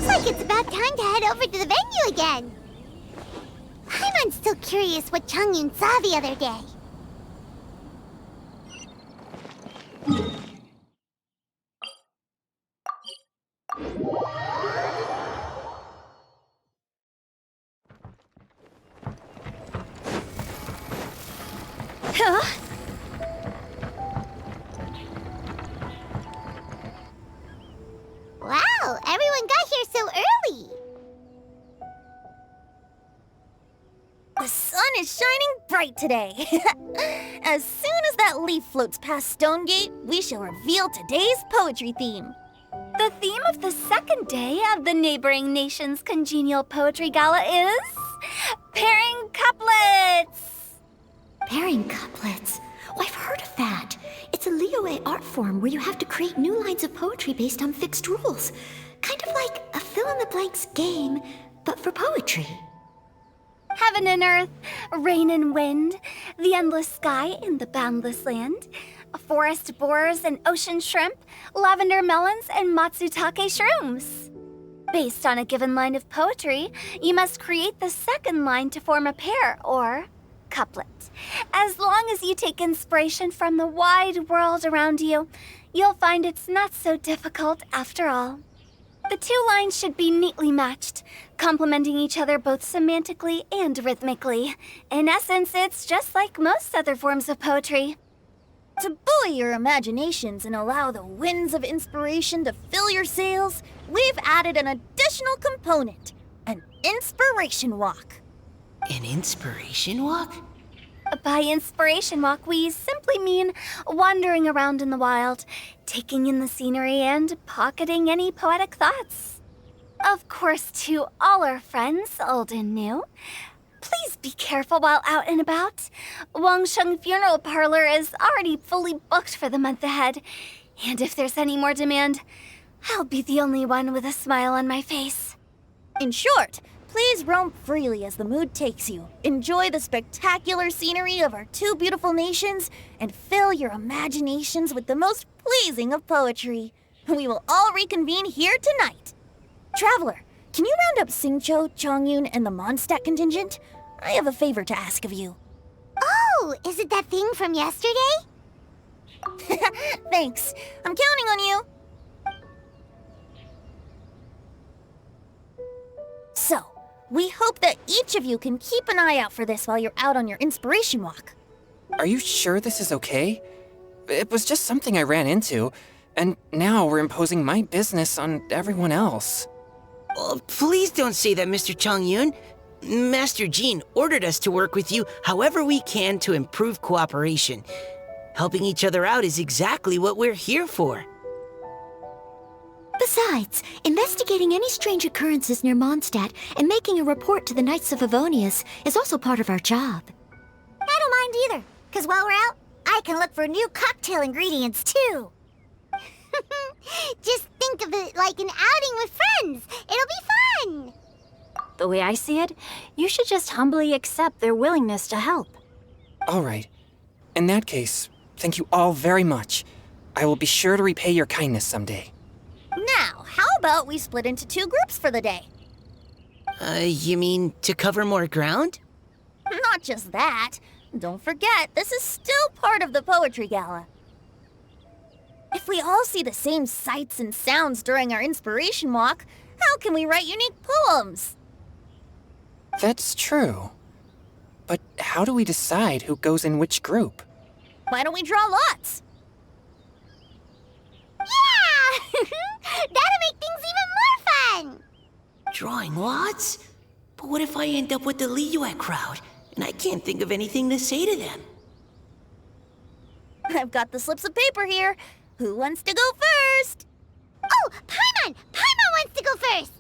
Looks like it's about time to head over to the venue again. I'm still curious what Chongyun saw the other day. Huh? Wow, everyone got here so early. The sun is shining bright today. As soon as that leaf floats past Stonegate, we shall reveal today's poetry theme. The theme of the second day of the neighboring nation's congenial poetry gala is pairing couplets. Pairing couplets? Oh, I've heard of that. It's a Liyue art form where you have to create new lines of poetry based on fixed rules. Kind of like a fill-in-the-blanks game, but for poetry. Heaven and earth, rain and wind, the endless sky and the boundless land, forest borers and ocean shrimp, lavender melons and matsutake shrooms. Based on a given line of poetry, you must create the second line to form a pair, or couplet. As long as you take inspiration from the wide world around you, you'll find it's not so difficult after all. The two lines should be neatly matched, complementing each other both semantically and rhythmically. In essence, it's just like most other forms of poetry. To buoy your imaginations and allow the winds of inspiration to fill your sails, we've added an additional component, an inspiration walk. An inspiration walk? By inspiration walk, we simply mean wandering around in the wild, taking in the scenery and pocketing any poetic thoughts. Of course, to all our friends, old and new, please be careful while out and about. Wangsheng Funeral Parlor is already fully booked for the month ahead, and if there's any more demand, I'll be the only one with a smile on my face. In short, please roam freely as the mood takes you. Enjoy the spectacular scenery of our two beautiful nations and fill your imaginations with the most pleasing of poetry. We will all reconvene here tonight. Traveler, can you round up Xingqiu, Chongyun, and the Mondstadt contingent? I have a favor to ask of you. Oh, is it that thing from yesterday? Thanks. I'm counting on you. So, we hope that each of you can keep an eye out for this while you're out on your inspiration walk. Are you sure this is okay? It was just something I ran into, and now we're imposing my business on everyone else. Oh, please don't say that, Mr. Chongyun. Master Jean ordered us to work with you however we can to improve cooperation. Helping each other out is exactly what we're here for. Besides, investigating any strange occurrences near Mondstadt and making a report to the Knights of Avonius is also part of our job. I don't mind either, because while we're out, I can look for new cocktail ingredients too. Just think of it like an outing with friends. It'll be fun. The way I see it, you should just humbly accept their willingness to help. All right. In that case, thank you all very much. I will be sure to repay your kindness someday. Now, how about we split into two groups for the day? You mean to cover more ground? Not just that. Don't forget, this is still part of the Poetry Gala. If we all see the same sights and sounds during our inspiration walk, how can we write unique poems? That's true. But how do we decide who goes in which group? Why don't we draw lots? Yeah! That'll make things even more fun! Drawing lots? But what if I end up with the Liyue crowd, and I can't think of anything to say to them? I've got the slips of paper here. Who wants to go first? Oh, Paimon! Paimon wants to go first!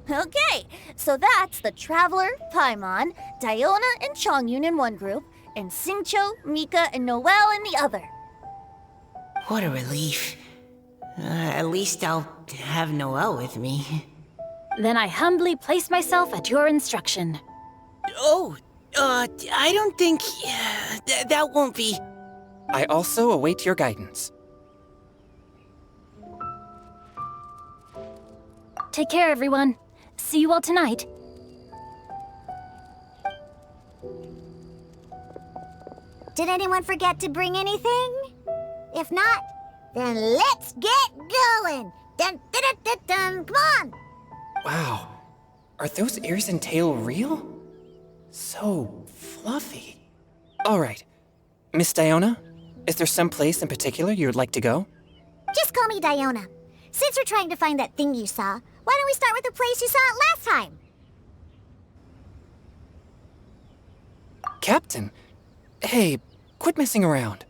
Okay, so that's the Traveler, Paimon, Diona, and Chongyun in one group, and Xingqiu, Mika, and Noelle in the other. What a relief. At least I'll have Noelle with me. Then I humbly place myself at your instruction. Oh, I don't think... that won't be... I also await your guidance. Take care, everyone. See you all tonight. Did anyone forget to bring anything? If not, then let's get going! Dun, dun, dun, dun, dun. Come on! Wow. Are those ears and tail real? So fluffy. All right. Miss Diona, is there some place in particular you would like to go? Just call me Diona. Since we're trying to find that thing you saw, why don't we start with the place you saw it last time? Captain, hey, quit messing around.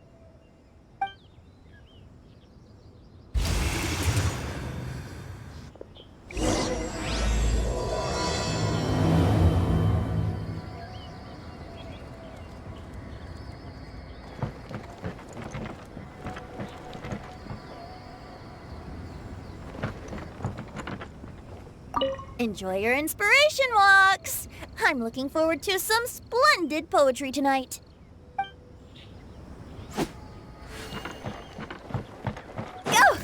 Enjoy your inspiration walks! I'm looking forward to some splendid poetry tonight. Go!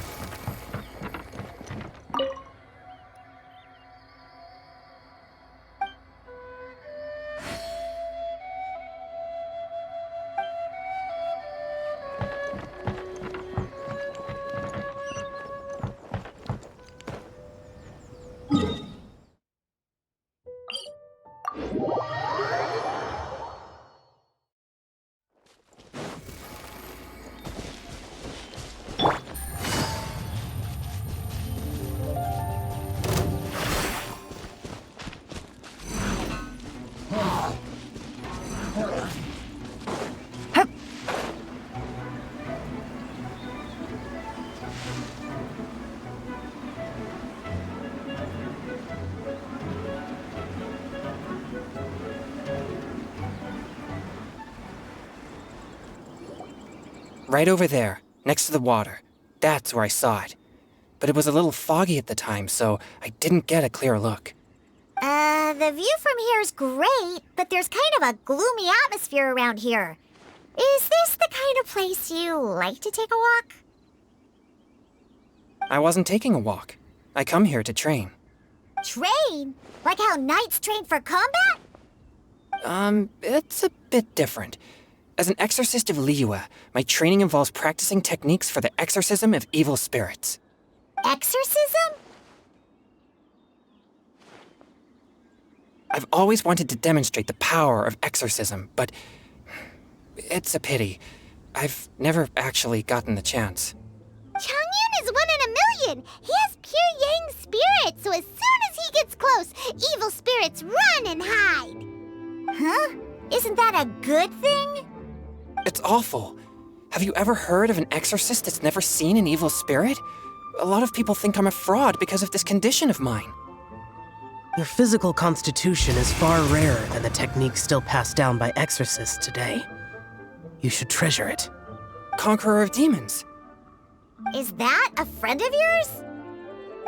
Right over there, next to the water. That's where I saw it. But it was a little foggy at the time, so I didn't get a clear look. The view from here is great, but there's kind of a gloomy atmosphere around here. Is this the kind of place you like to take a walk? I wasn't taking a walk. I come here to train. Train? Like how knights train for combat? It's a bit different. As an exorcist of Liyue, my training involves practicing techniques for the exorcism of evil spirits. Exorcism? I've always wanted to demonstrate the power of exorcism, but it's a pity. I've never actually gotten the chance. Changyun is 1 in a million! He has pure yang spirit, so as soon as he gets close, evil spirits run and hide! Huh? Isn't that a good thing? It's awful. Have you ever heard of an exorcist that's never seen an evil spirit? A lot of people think I'm a fraud because of this condition of mine. Your physical constitution is far rarer than the techniques still passed down by exorcists today. You should treasure it. Conqueror of demons. Is that a friend of yours?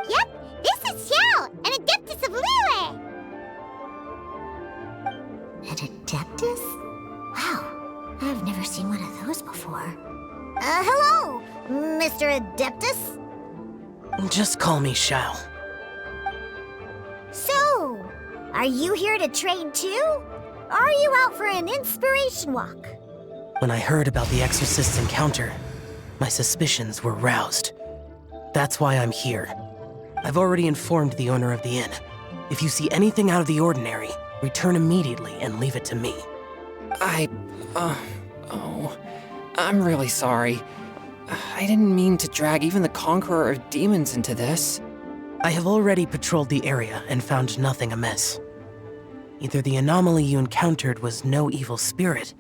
Yep, this is Xiao, an adeptus of Liyue! An adeptus? Wow, I've never seen one of those before. Hello, Mr. Adeptus? Just call me Xiao. So, are you here to train too? Or are you out for an inspiration walk? When I heard about the exorcist's encounter, my suspicions were roused. That's why I'm here. I've already informed the owner of the inn. If you see anything out of the ordinary, return immediately and leave it to me. I'm really sorry. I didn't mean to drag even the Conqueror of Demons into this. I have already patrolled the area and found nothing amiss. Either the anomaly you encountered was no evil spirit,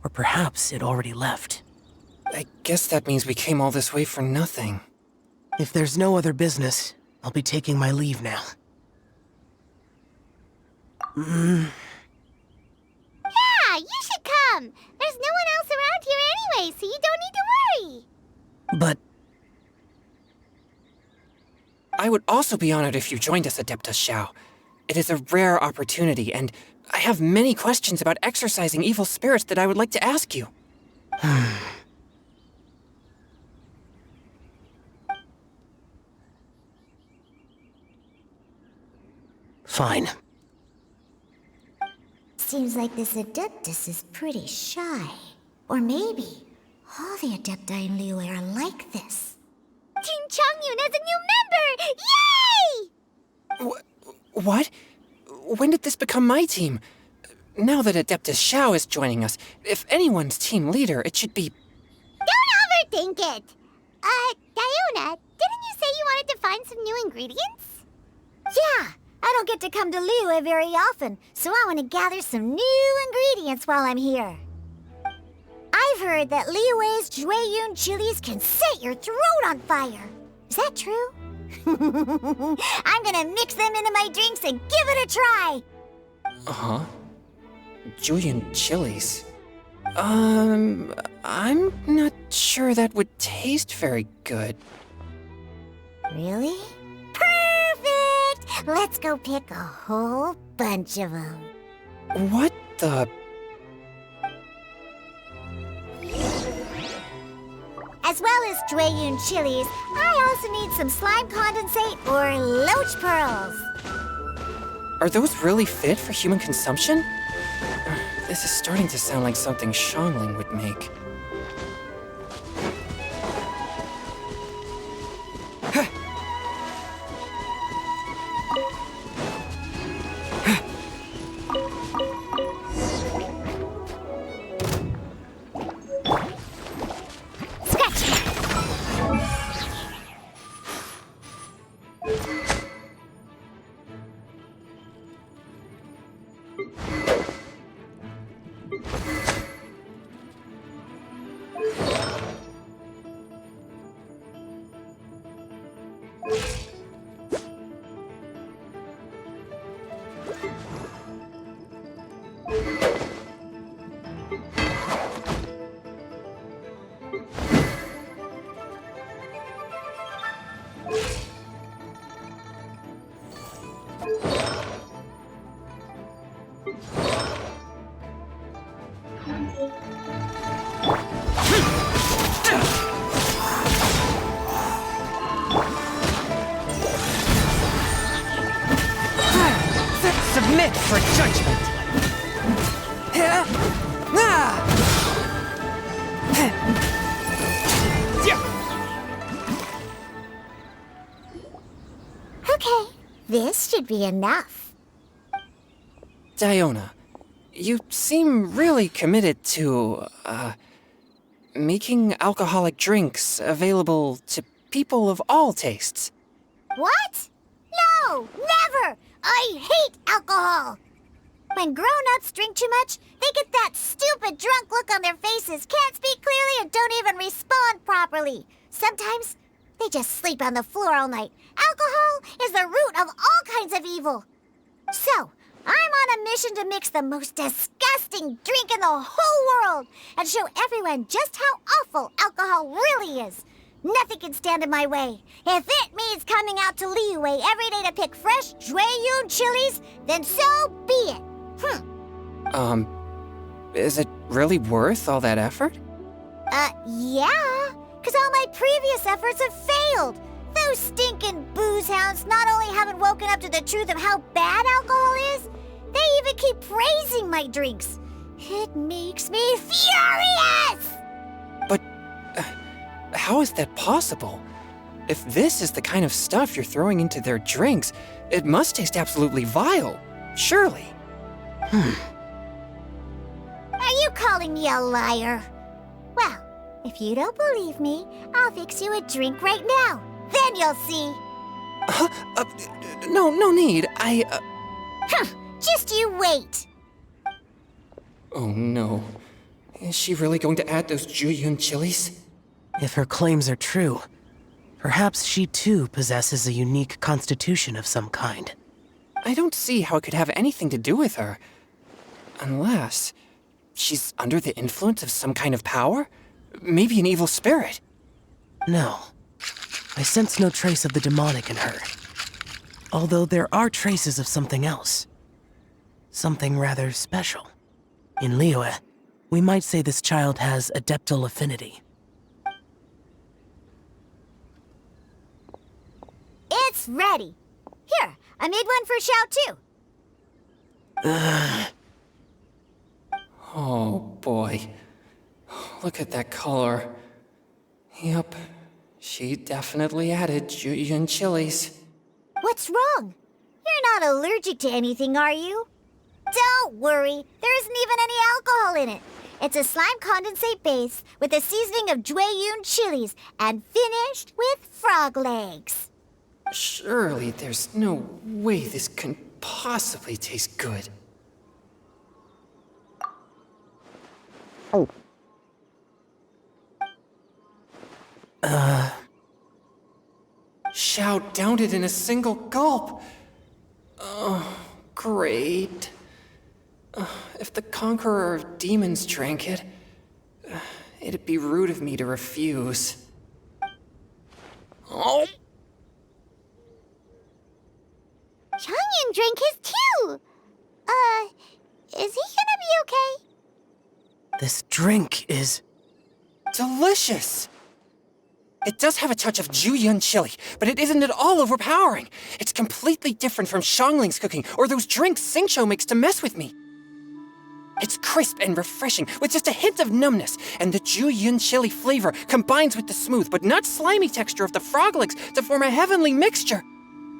or perhaps it already left. I guess that means we came all this way for nothing. If there's no other business, I'll be taking my leave now. Yeah, you should come! There's no one else around here anyway, so you don't need to worry! But I would also be honored if you joined us, Adeptus Xiao. It is a rare opportunity, and I have many questions about exorcising evil spirits that I would like to ask you. Fine. Seems like this Adeptus is pretty shy. Or maybe all the Adepti in Liyue are like this. Team Changyun has a new member! Yay! What? When did this become my team? Now that Adeptus Xiao is joining us, if anyone's team leader, it should be... Don't overthink it! Diona, didn't you say you wanted to find some new ingredients? Yeah, I don't get to come to Liyue very often, so I want to gather some new ingredients while I'm here. I've heard that Liyue's Jueyun chilies can set your throat on fire. Is that true? I'm gonna mix them into my drinks and give it a try! Uh-huh. Julian chilies. I'm not sure that would taste very good. Really? Perfect! Let's go pick a whole bunch of them. What the... As well as Jueyun chilies, I also need some slime condensate or loach pearls. Are those really fit for human consumption? This is starting to sound like something Xiangling would make. Submit for judgment! Okay, this should be enough. Diona, you seem really committed to, making alcoholic drinks available to people of all tastes. What? No, never! I hate alcohol! When grown-ups drink too much, they get that stupid drunk look on their faces, can't speak clearly, and don't even respond properly. Sometimes, they just sleep on the floor all night. Alcohol is the root of all kinds of evil. So, I'm on a mission to mix the most disgusting drink in the whole world and show everyone just how awful alcohol really is. Nothing can stand in my way. If it means coming out to Liyue every day to pick fresh Jueyun chilies, then so be it. Is it really worth all that effort? Yeah, because all my previous efforts have failed. Those stinking booze hounds not only haven't woken up to the truth of how bad alcohol is, they even keep praising my drinks. It makes me furious! But, how is that possible? If this is the kind of stuff you're throwing into their drinks, it must taste absolutely vile, surely. Are you calling me a liar? Well, if you don't believe me, I'll fix you a drink right now. Then you'll see. No need. Just you wait. Oh no. Is she really going to add those Jueyun chilies? If her claims are true, perhaps she too possesses a unique constitution of some kind. I don't see how it could have anything to do with her. Unless she's under the influence of some kind of power? Maybe an evil spirit. No. I sense no trace of the demonic in her. Although there are traces of something else. Something rather special. In Liyue, we might say this child has adeptal affinity. It's ready. Here, I'm made one for Xiao, too. Oh boy. Look at that color. Yep, she definitely added Julian chilies. What's wrong? You're not allergic to anything, are you? Don't worry, there isn't even any alcohol in it. It's a slime condensate base with a seasoning of Jueyun chilies and finished with frog legs. Surely there's no way this can possibly taste good. Xiao downed it in a single gulp. Oh, great. If the Conqueror of Demons drank it, it'd be rude of me to refuse. Oh. Changyun drank his too. Is he gonna be okay? This drink is... Delicious! It does have a touch of Jueyun chili, but it isn't at all overpowering. It's completely different from Xiangling's cooking or those drinks Xingqiu makes to mess with me. It's crisp and refreshing, with just a hint of numbness, and the Jueyun chili flavor combines with the smooth but not slimy texture of the frog legs to form a heavenly mixture.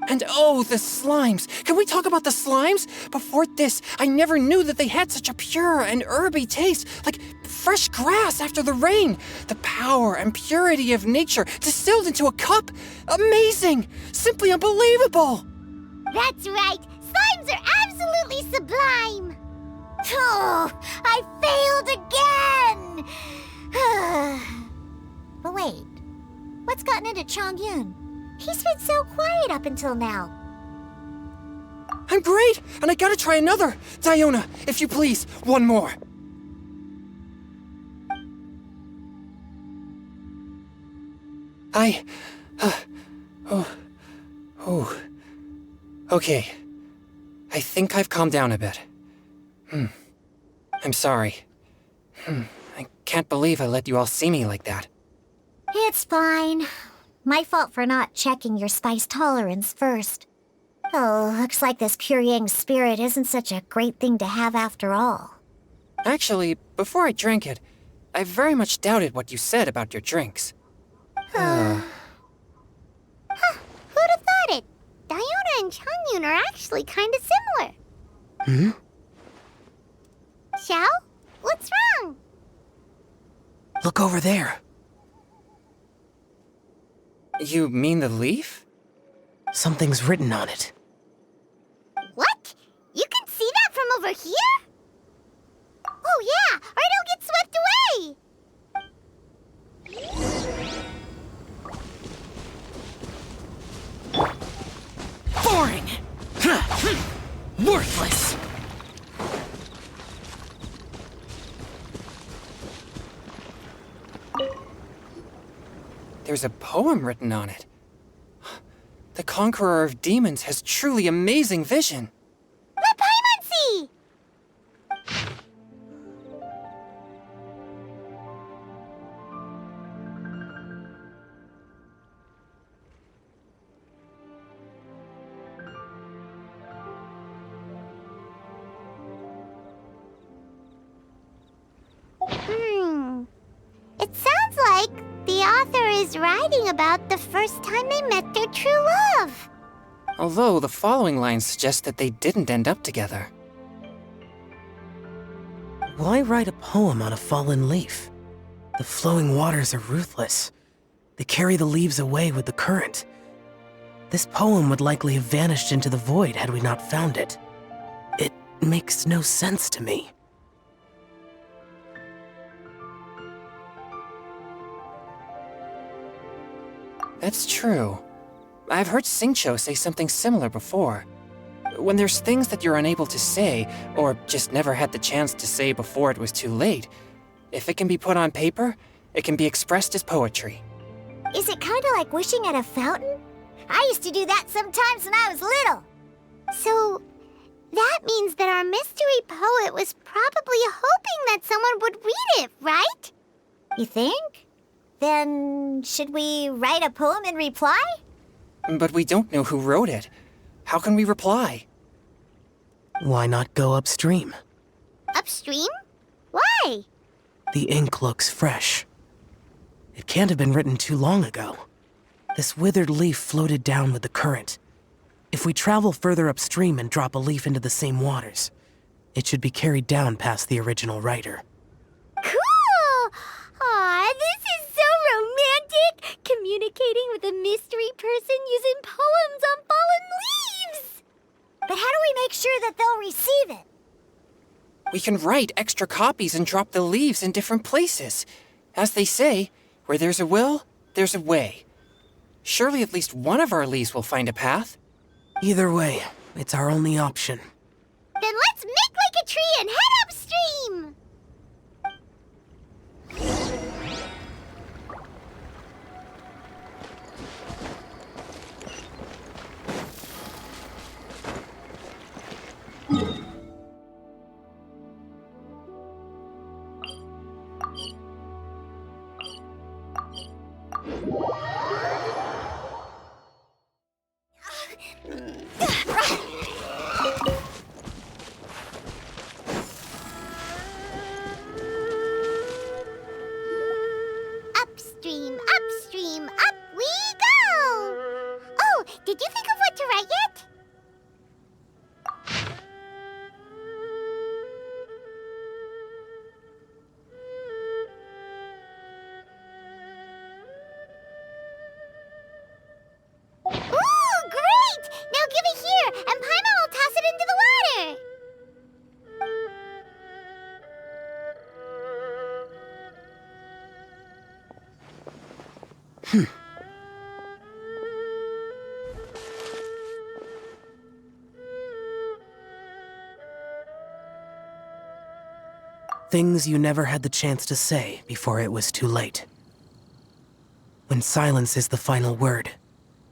And oh, the slimes! Can we talk about the slimes? Before this, I never knew that they had such a pure and herby taste, like fresh grass after the rain. The power and purity of nature distilled into a cup. Amazing! Simply unbelievable! That's right. Slimes are absolutely sublime. Oh, I failed again! But wait, what's gotten into Changyun? He's been so quiet up until now. I'm great, and I gotta try another. Diona, if you please, one more. Okay. I think I've calmed down a bit. I'm sorry. I can't believe I let you all see me like that. It's fine. My fault for not checking your spice tolerance first. Oh, looks like this Pure Yang spirit isn't such a great thing to have after all. Actually, before I drank it, I very much doubted what you said about your drinks. Who'd have thought it? Diona and Changyun are actually kind of similar. Xiao? What's wrong? Look over there. You mean the leaf? Something's written on it. What? You can see that from over here? Oh yeah, or it'll get swept away! Boring! Worthless! There's a poem written on it. The Conqueror of Demons has truly amazing vision. Let Paimon see! It sounds like the author is writing about the first time they met their true love. Although the following lines suggest that they didn't end up together. Why write a poem on a fallen leaf? The flowing waters are ruthless. They carry the leaves away with the current. This poem would likely have vanished into the void had we not found it. It makes no sense to me. That's true. I've heard Xingqiu say something similar before. When there's things that you're unable to say, or just never had the chance to say before it was too late, if it can be put on paper, it can be expressed as poetry. Is it kind of like wishing at a fountain? I used to do that sometimes when I was little. So, that means that our mystery poet was probably hoping that someone would read it, right? You think? Then, should we write a poem in reply? But we don't know who wrote it. How can we reply? Why not go upstream? Upstream? Why? The ink looks fresh. It can't have been written too long ago. This withered leaf floated down with the current. If we travel further upstream and drop a leaf into the same waters, it should be carried down past the original writer. Cool! Aw, this is so romantic! Communicating with a mystery person using poems on fallen leaves! But how do we make sure that they'll receive it? We can write extra copies and drop the leaves in different places. As they say, where there's a will, there's a way. Surely at least one of our leaves will find a path. Either way, it's our only option. Then let's make like a tree and head upstream! Upstream, upstream, up we go! Oh, did you think of what to write yet? Ooh, great! Now give it here, and Paimon will toss it into the water! Things you never had the chance to say before it was too late. When silence is the final word,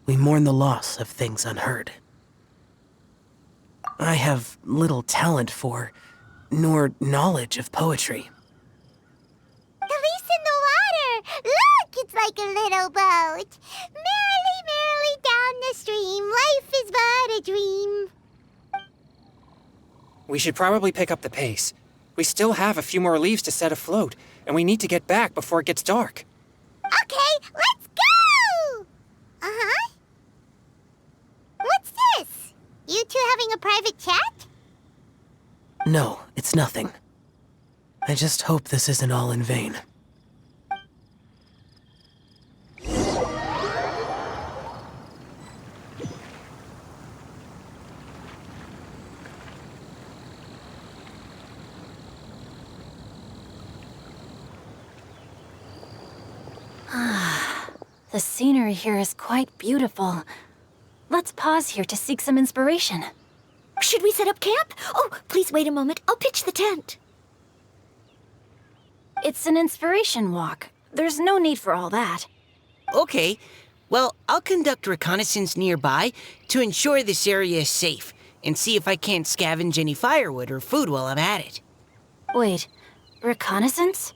we mourn the loss of things unheard. I have little talent for, nor knowledge of poetry. The leaf's in the water! Look, it's like a little boat! Merrily, merrily down the stream, life is but a dream. We should probably pick up the pace. We still have a few more leaves to set afloat, and we need to get back before it gets dark. Okay, let's go! Uh-huh. What's this? You two having a private chat? No, it's nothing. I just hope this isn't all in vain. The scenery here is quite beautiful. Let's pause here to seek some inspiration. Should we set up camp? Oh, please wait a moment. I'll pitch the tent. It's an inspiration walk. There's no need for all that. Okay, well, I'll conduct reconnaissance nearby to ensure this area is safe and see if I can't scavenge any firewood or food while I'm at it. Wait, reconnaissance?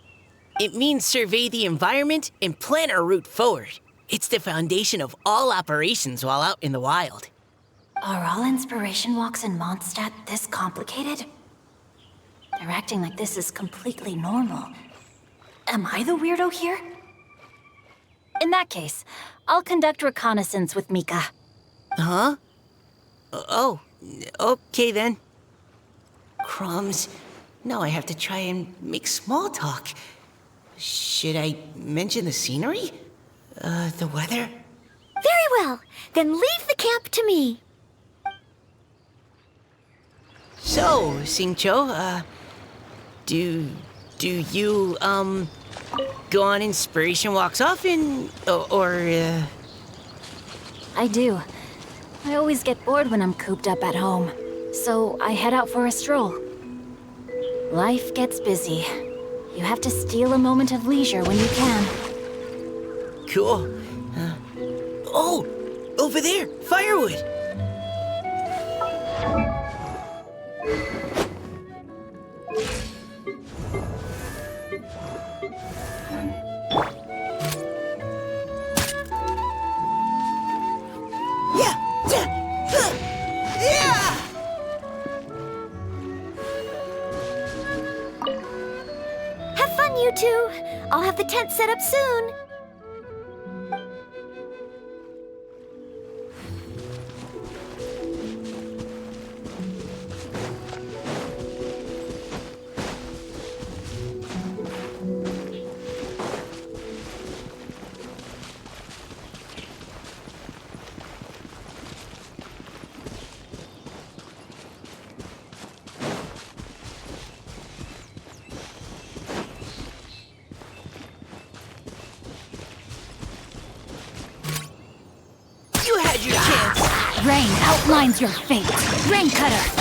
It means survey the environment and plan our route forward. It's the foundation of all operations while out in the wild. Are all inspiration walks in Mondstadt this complicated? They're acting like this is completely normal. Am I the weirdo here? In that case, I'll conduct reconnaissance with Mika. Huh? Oh, okay then. Crumbs. Now I have to try and make small talk. Should I mention the scenery? The weather? Very well. Then leave the camp to me. So, Xingqiu, do you, go on inspiration walks often, or I do. I always get bored when I'm cooped up at home, so I head out for a stroll. Life gets busy. You have to steal a moment of leisure when you can. Cool. Oh, over there, firewood. Yeah. you two. I'll have the tent set up soon. You had your chance. Rain outlines your fate. Rain Cutter.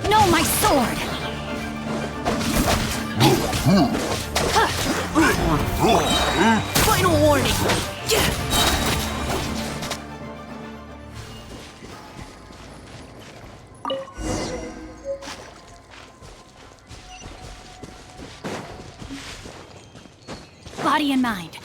No, my sword! Final warning. Body and mind.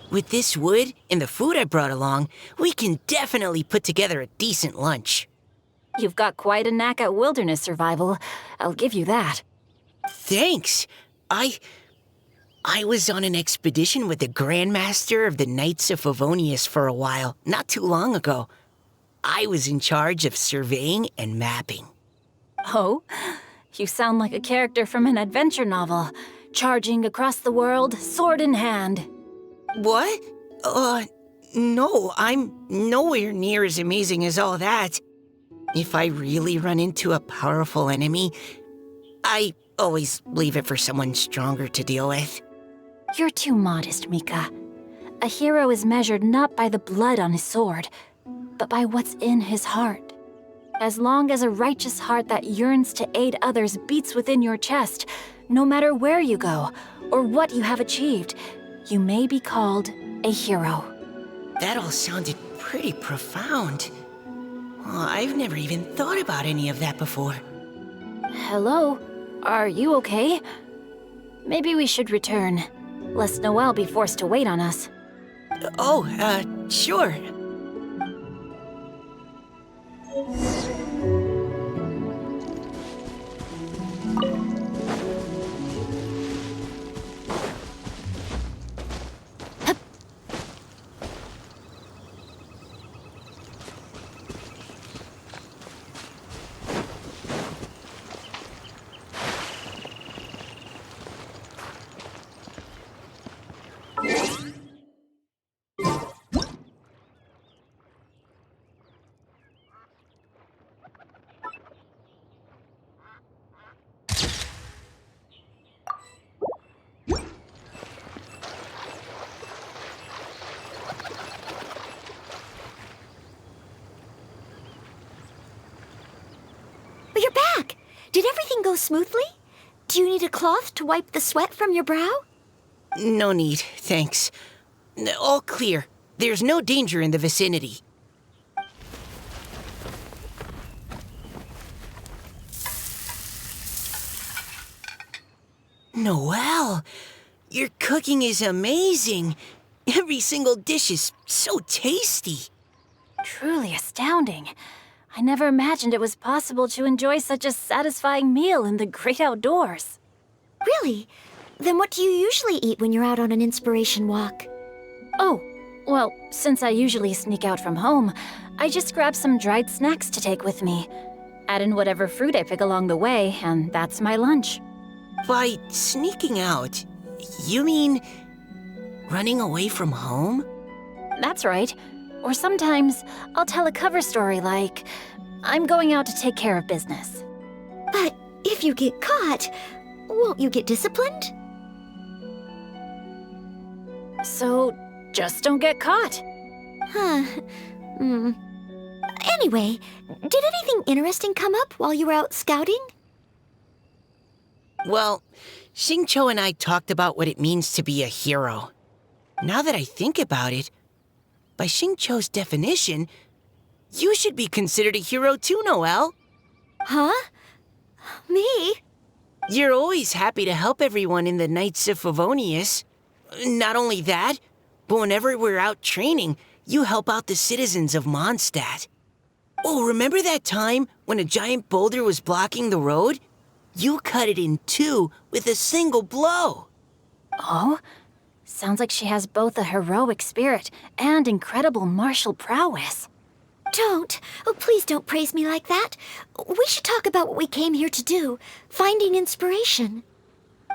With this wood and the food I brought along, we can definitely put together a decent lunch. You've got quite a knack at wilderness survival. I'll give you that. Thanks. I was on an expedition with the Grandmaster of the Knights of Favonius for a while, not too long ago. I was in charge of surveying and mapping. Oh? You sound like a character from an adventure novel. Charging across the world, sword in hand. What? No, I'm nowhere near as amazing as all that. If I really run into a powerful enemy, I always leave it for someone stronger to deal with. You're too modest, Mika. A hero is measured not by the blood on his sword, but by what's in his heart. As long as a righteous heart that yearns to aid others beats within your chest, no matter where you go or what you have achieved, you may be called a hero. That all sounded pretty profound. I've never even thought about any of that before. Hello? Are you okay? Maybe we should return, lest Noelle be forced to wait on us. Sure. You're back! Did everything go smoothly? Do you need a cloth to wipe the sweat from your brow? No need, thanks. All clear. There's no danger in the vicinity. Noelle, your cooking is amazing. Every single dish is so tasty. Truly astounding. I never imagined it was possible to enjoy such a satisfying meal in the great outdoors. Really? Then what do you usually eat when you're out on an inspiration walk? Oh, well, since I usually sneak out from home, I just grab some dried snacks to take with me. Add in whatever fruit I pick along the way, and that's my lunch. By sneaking out, you mean running away from home? That's right. Or sometimes I'll tell a cover story like, I'm going out to take care of business. But if you get caught, won't you get disciplined? So just don't get caught. Huh. Anyway, did anything interesting come up while you were out scouting? Well, Xingqiu and I talked about what it means to be a hero. Now that I think about it, by Xingqiu's definition, you should be considered a hero too, Noelle. Huh? Me? You're always happy to help everyone in the Knights of Favonius. Not only that, but whenever we're out training, you help out the citizens of Mondstadt. Oh, remember that time when a giant boulder was blocking the road? You cut it in two with a single blow. Oh? Sounds like she has both a heroic spirit and incredible martial prowess. Don't. Oh, please don't praise me like that. We should talk about what we came here to do. Finding inspiration.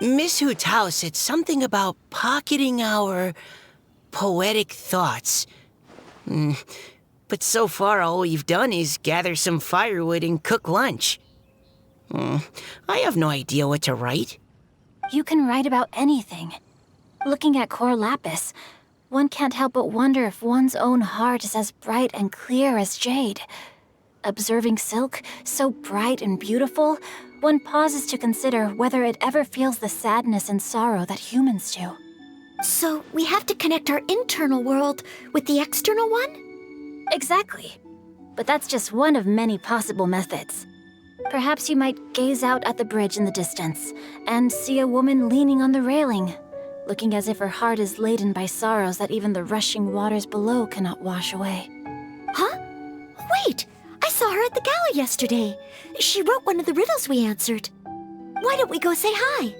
Miss Hu Tao said something about pocketing our poetic thoughts. But so far, all we've done is gather some firewood and cook lunch. I have no idea what to write. You can write about anything. Looking at Cor Lapis, one can't help but wonder if one's own heart is as bright and clear as jade. Observing silk, so bright and beautiful, one pauses to consider whether it ever feels the sadness and sorrow that humans do. So we have to connect our internal world with the external one? Exactly. But that's just one of many possible methods. Perhaps you might gaze out at the bridge in the distance and see a woman leaning on the railing, looking as if her heart is laden by sorrows that even the rushing waters below cannot wash away. Huh? Wait! I saw her at the gala yesterday. She wrote one of the riddles we answered. Why don't we go say hi?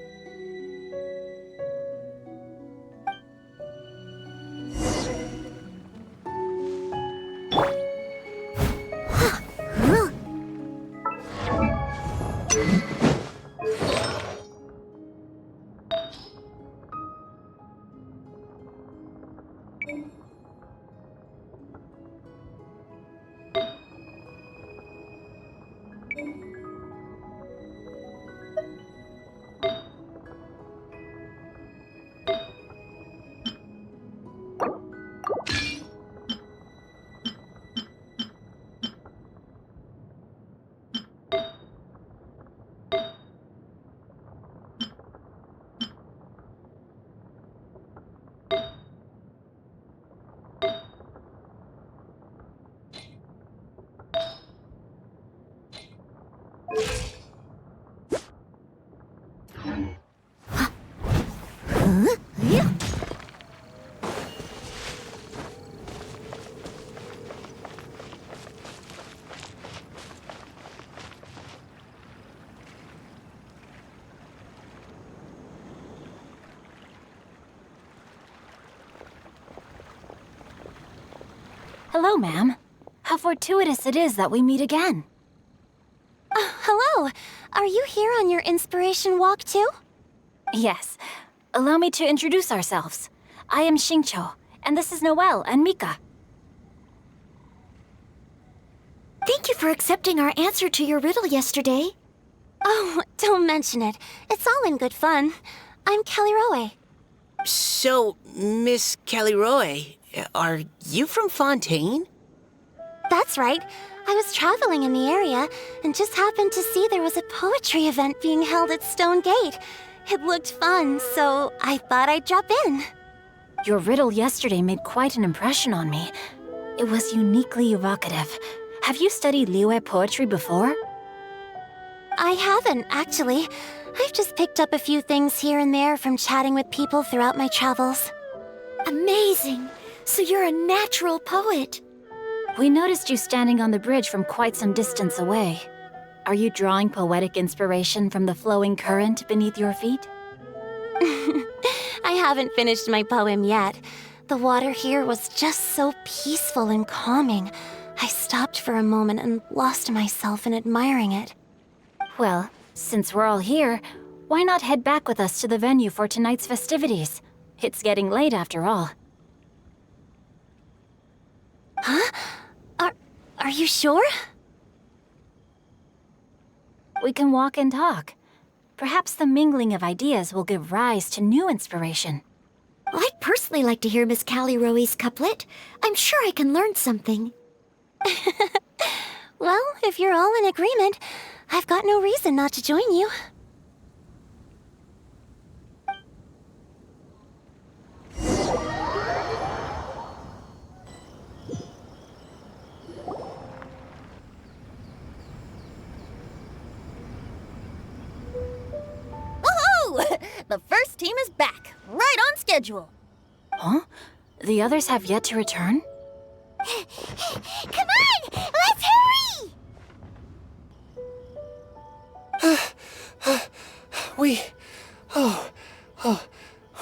Hello, ma'am. How fortuitous it is that we meet again. Hello. Are you here on your inspiration walk too? Yes. Allow me to introduce ourselves. I am Xingqiu, and this is Noelle and Mika. Thank you for accepting our answer to your riddle yesterday. Oh, don't mention it. It's all in good fun. I'm Caliroe. So, Miss Caliroe, are you from Fontaine? That's right. I was traveling in the area and just happened to see there was a poetry event being held at Stone Gate. It looked fun, so I thought I'd drop in. Your riddle yesterday made quite an impression on me. It was uniquely evocative. Have you studied Liyue poetry before? I haven't, actually. I've just picked up a few things here and there from chatting with people throughout my travels. Amazing! So you're a natural poet. We noticed you standing on the bridge from quite some distance away. Are you drawing poetic inspiration from the flowing current beneath your feet? I haven't finished my poem yet. The water here was just so peaceful and calming. I stopped for a moment and lost myself in admiring it. Well, since we're all here, why not head back with us to the venue for tonight's festivities? It's getting late after all. Huh? Are you sure? We can walk and talk. Perhaps the mingling of ideas will give rise to new inspiration. I'd personally like to hear Miss Caliroe's couplet. I'm sure I can learn something. Well, if you're all in agreement, I've got no reason not to join you. The first team is back, right on schedule. Huh? The others have yet to return? Come on! Let's hurry!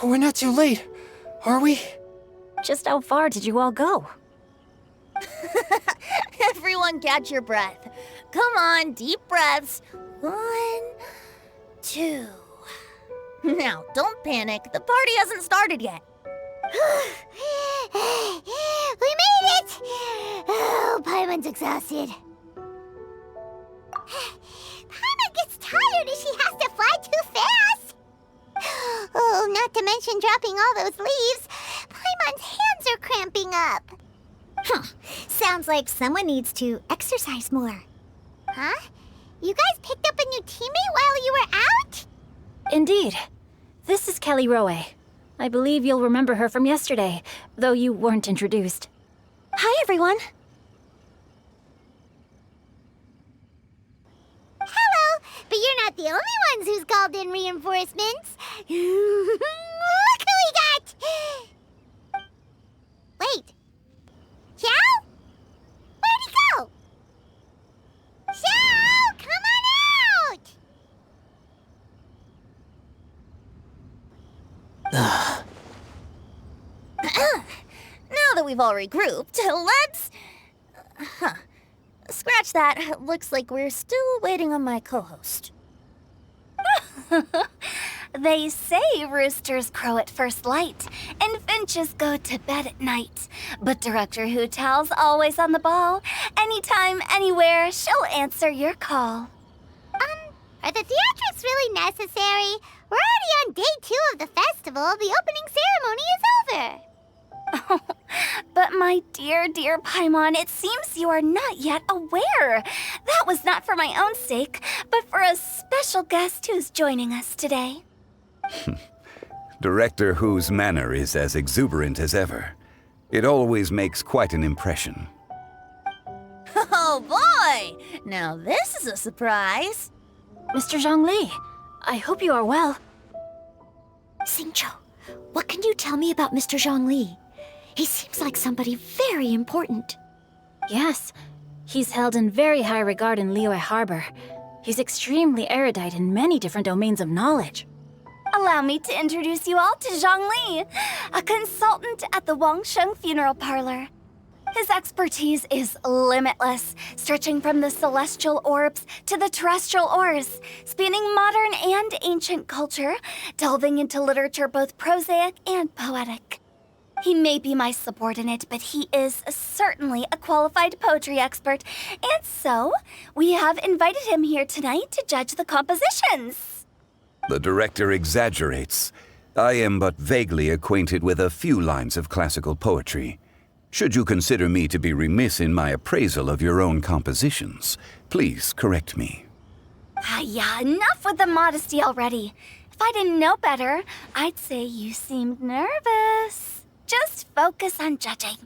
We're not too late, are we? Just how far did you all go? Everyone catch your breath. Come on, deep breaths. 1, 2. Now, don't panic. The party hasn't started yet. We made it! Oh, Paimon's exhausted. Paimon gets tired if she has to fly too fast. Oh, not to mention dropping all those leaves. Paimon's hands are cramping up. Sounds like someone needs to exercise more. Huh? You guys picked up a new teammate while you were out? Indeed. This is Kelly Rowe. I believe you'll remember her from yesterday, though you weren't introduced. Hi, everyone. Hello, but you're not the only ones who's called in reinforcements. Look who we got! Wait. Xiao? Where'd he go? Xiao, come on out! Now that we've all regrouped, let's... Scratch that. Looks like we're still waiting on my co-host. They say roosters crow at first light, and finches go to bed at night. But Director Hu Tao's always on the ball. Anytime, anywhere, she'll answer your call. Are the theatrics really necessary? We're already on day 2 of the festival. The opening ceremony is over. But my dear, dear Paimon, it seems you are not yet aware. That was not for my own sake, but for a special guest who's joining us today. Director Hu's manner is as exuberant as ever. It always makes quite an impression. Oh boy! Now this is a surprise. Mr. Zhongli, I hope you are well. Xingqiu, what can you tell me about Mr. Zhongli? He seems like somebody very important. Yes, he's held in very high regard in Liyue Harbor. He's extremely erudite in many different domains of knowledge. Allow me to introduce you all to Zhang Li, a consultant at the Wangsheng Funeral Parlor. His expertise is limitless, stretching from the celestial orbs to the terrestrial ores, spanning modern and ancient culture, delving into literature both prosaic and poetic. He may be my subordinate, but he is certainly a qualified poetry expert, and so we have invited him here tonight to judge the compositions. The director exaggerates. I am but vaguely acquainted with a few lines of classical poetry. Should you consider me to be remiss in my appraisal of your own compositions, please correct me. Yeah, enough with the modesty already. If I didn't know better, I'd say you seemed nervous. Just focus on judging.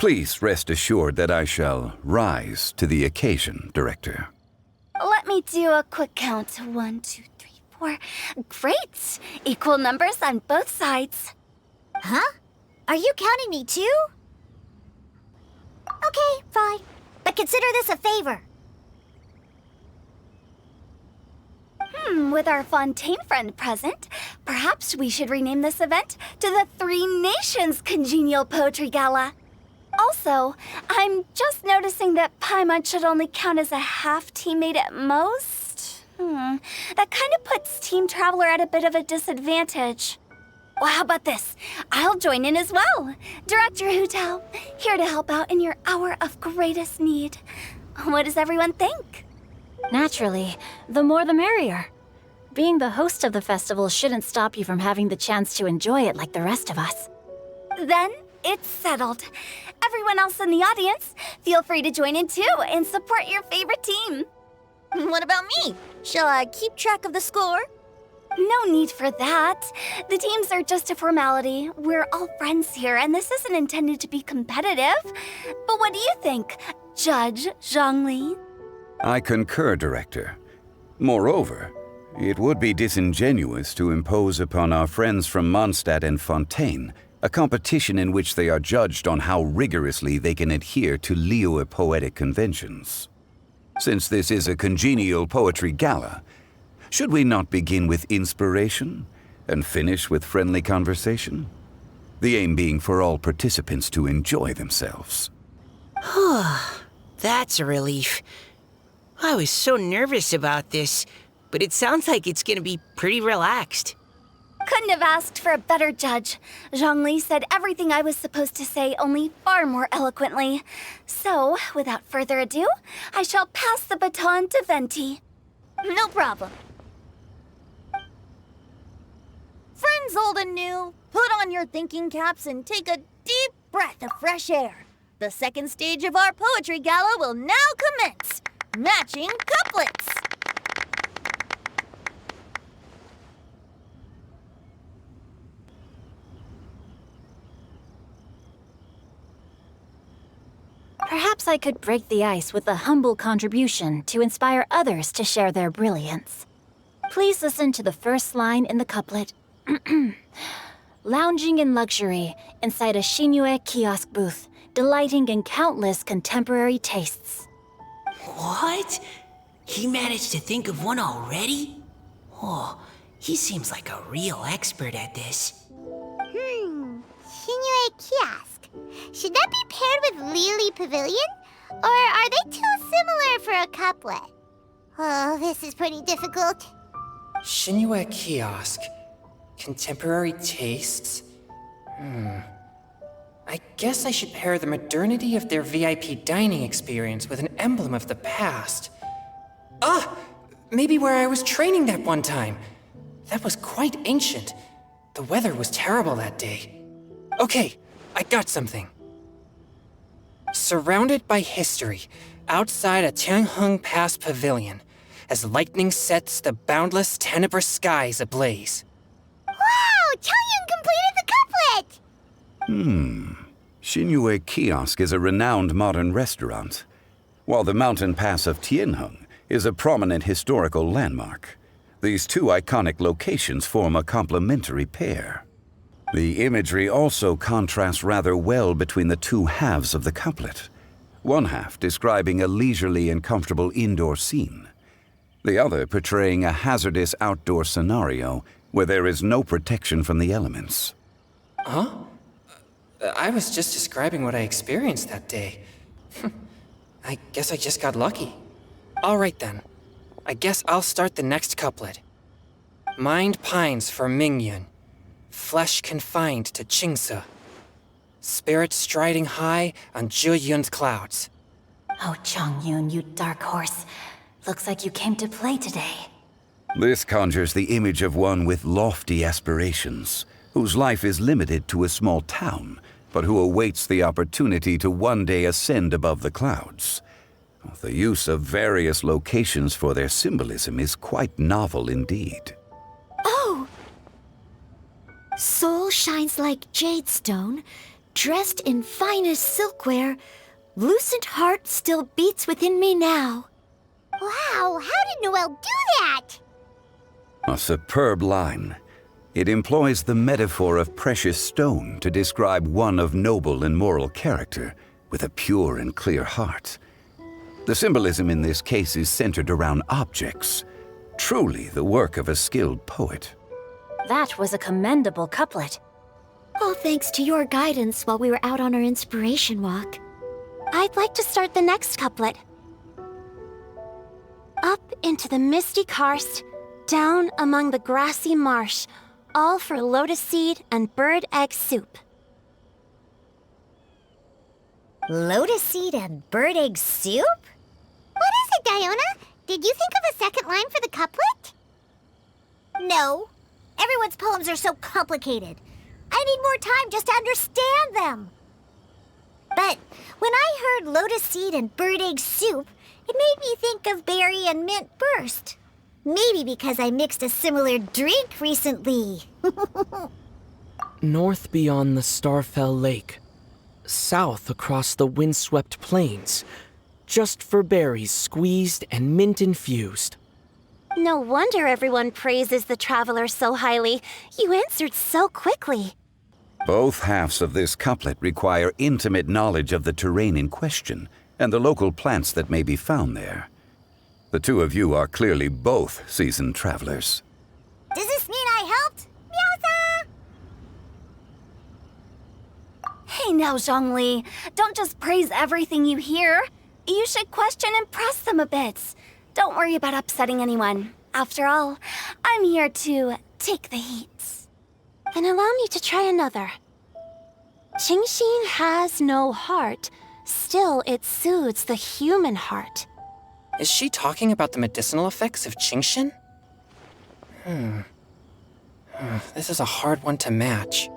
Please rest assured that I shall rise to the occasion, Director. Let me do a quick count. 1, 2, 3, 4. Great! Equal numbers on both sides. Huh? Are you counting me too? Okay, fine. But consider this a favor. With our Fontaine friend present, perhaps we should rename this event to the Three Nations Congenial Poetry Gala. Also, I'm just noticing that Paimon should only count as a half teammate at most. That kind of puts Team Traveler at a bit of a disadvantage. Well, how about this? I'll join in as well. Director Hu Tao, here to help out in your hour of greatest need. What does everyone think? Naturally, the more the merrier. Being the host of the festival shouldn't stop you from having the chance to enjoy it like the rest of us. Then it's settled. Everyone else in the audience, feel free to join in too and support your favorite team. What about me? Shall I keep track of the score? No need for that. The teams are just a formality. We're all friends here, and this isn't intended to be competitive. But what do you think, Judge Zhongli? I concur, Director. Moreover, It would be disingenuous to impose upon our friends from Mondstadt and Fontaine a competition in which they are judged on how rigorously they can adhere to Liyue poetic conventions. Since this is a congenial poetry gala, should we not begin with inspiration and finish with friendly conversation? The aim being for all participants to enjoy themselves. That's a relief. I was so nervous about this, but it sounds like it's gonna be pretty relaxed. Couldn't have asked for a better judge. Zhongli said everything I was supposed to say, only far more eloquently. So, without further ado, I shall pass the baton to Venti. No problem. Friends old and new, put on your thinking caps and take a deep breath of fresh air. The second stage of our poetry gala will now commence. Matching couplets. Perhaps I could break the ice with a humble contribution to inspire others to share their brilliance. Please listen to the first line in the couplet. Lounging in luxury inside a Shinue kiosk booth, delighting in countless contemporary tastes. What? He managed to think of one already? Oh, he seems like a real expert at this. Shinue Kiosk. Should that be paired with Lily Pavilion? Or are they too similar for a couplet? Oh, this is pretty difficult. Shinue Kiosk. Contemporary tastes? I guess I should pair the modernity of their VIP dining experience with an emblem of the past. Maybe where I was training that one time. That was quite ancient. The weather was terrible that day. Okay, I got something. Surrounded by history, outside a Tianheng Pass pavilion, as lightning sets the boundless tenebrous skies ablaze. Wow! Changyun completed the couplet! Shinue Kiosk is a renowned modern restaurant, while the mountain pass of Tianheng is a prominent historical landmark. These two iconic locations form a complementary pair. The imagery also contrasts rather well between the two halves of the couplet. One half describing a leisurely and comfortable indoor scene, the other portraying a hazardous outdoor scenario where there is no protection from the elements. Huh? I was just describing what I experienced that day. I guess I just got lucky. All right then. I guess I'll start the next couplet. Mind pines for Mingyun, flesh confined to Qingse, spirit striding high on Zheyun's clouds. Oh, Changyun, you dark horse. Looks like you came to play today. This conjures the image of one with lofty aspirations, whose life is limited to a small town, but who awaits the opportunity to one day ascend above the clouds. The use of various locations for their symbolism is quite novel indeed. Oh! Soul shines like jadestone, dressed in finest silkware. Lucent heart still beats within me now. Wow, how did Noelle do that? A superb line. It employs the metaphor of precious stone to describe one of noble and moral character, with a pure and clear heart. The symbolism in this case is centered around objects, truly the work of a skilled poet. That was a commendable couplet. All thanks to your guidance while we were out on our inspiration walk. I'd like to start the next couplet. Up into the misty karst, down among the grassy marsh, all for lotus seed and bird egg soup. Lotus seed and bird egg soup? What is it, Diona? Did you think of a second line for the couplet? No. Everyone's poems are so complicated. I need more time just to understand them. But when I heard lotus seed and bird egg soup, it made me think of berry and mint burst. Maybe because I mixed a similar drink recently. North beyond the Starfell Lake. South across the windswept plains. Just for berries squeezed and mint infused. No wonder everyone praises the traveler so highly. You answered so quickly. Both halves of this couplet require intimate knowledge of the terrain in question and the local plants that may be found there. The two of you are clearly both seasoned travelers. Does this mean I helped? Meowsa! Hey now, Zhongli. Don't just praise everything you hear. You should question and press them a bit. Don't worry about upsetting anyone. After all, I'm here to take the heat. Then allow me to try another. Qingxin has no heart. Still, it soothes the human heart. Is she talking about the medicinal effects of Genshin? This is a hard one to match.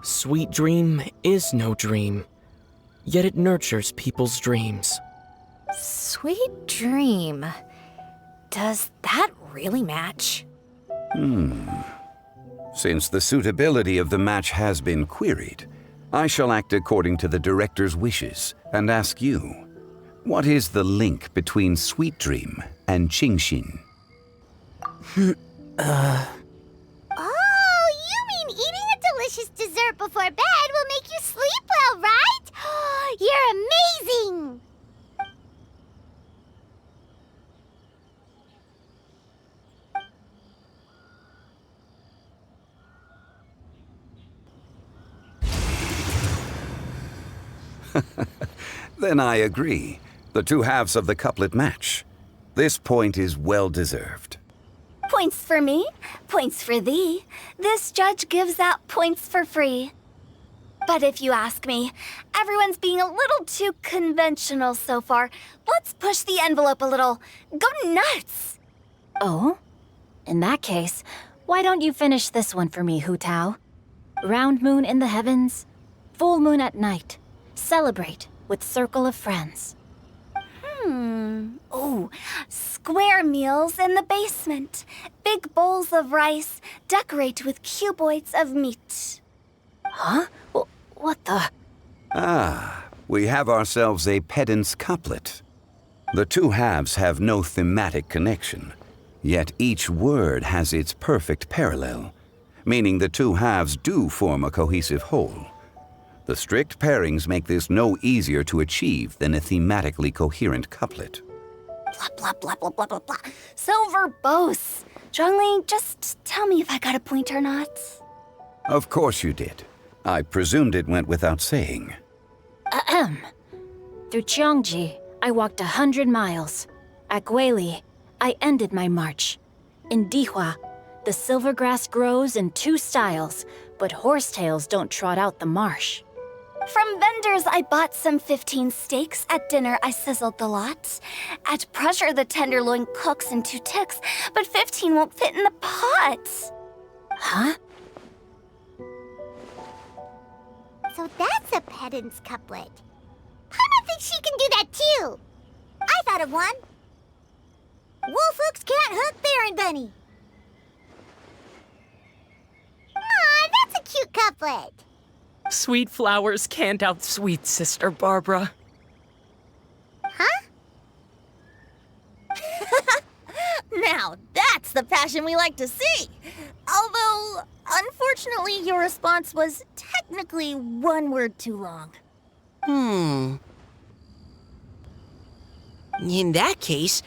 Sweet dream is no dream, yet it nurtures people's dreams. Sweet dream. Does that really match? Since the suitability of the match has been queried, I shall act according to the director's wishes and ask you, what is the link between Sweet Dream and Qingxin? Oh, you mean eating a delicious dessert before bed will make you sleep well, right? You're amazing! Then I agree. The two halves of the couplet match. This point is well deserved. Points for me, points for thee. This judge gives out points for free. But if you ask me, everyone's being a little too conventional so far. Let's push the envelope a little. Go nuts! Oh? In that case, why don't you finish this one for me, Hu Tao? Round moon in the heavens, full moon at night. Celebrate with circle of friends. Oh, square meals in the basement. Big bowls of rice, decorate with cuboids of meat. Huh? What the? We have ourselves a pedant's couplet. The two halves have no thematic connection, yet each word has its perfect parallel, meaning the two halves do form a cohesive whole. The strict pairings make this no easier to achieve than a thematically coherent couplet. Blah, blah, blah, blah, blah, blah, blah. So verbose. Zhongli, just tell me if I got a point or not. Of course you did. I presumed it went without saying. Through Cheongji, I walked 100 miles. At Guili, I ended my march. In Dihua, the silver grass grows in 2 styles, but horsetails don't trot out the marsh. From vendors, I bought some 15 steaks. At dinner, I sizzled the lot. At pressure, the tenderloin cooks in 2 ticks, but 15 won't fit in the pot. Huh? So that's a pedant's couplet. Paimon thinks she can do that too. I thought of one. Wolf hooks can't hook Baron Bunny. Aw, that's a cute couplet. Sweet flowers can't outsweet Sister Barbara. Huh? Now, that's the passion we like to see. Although, unfortunately, your response was technically 1 word too long. In that case,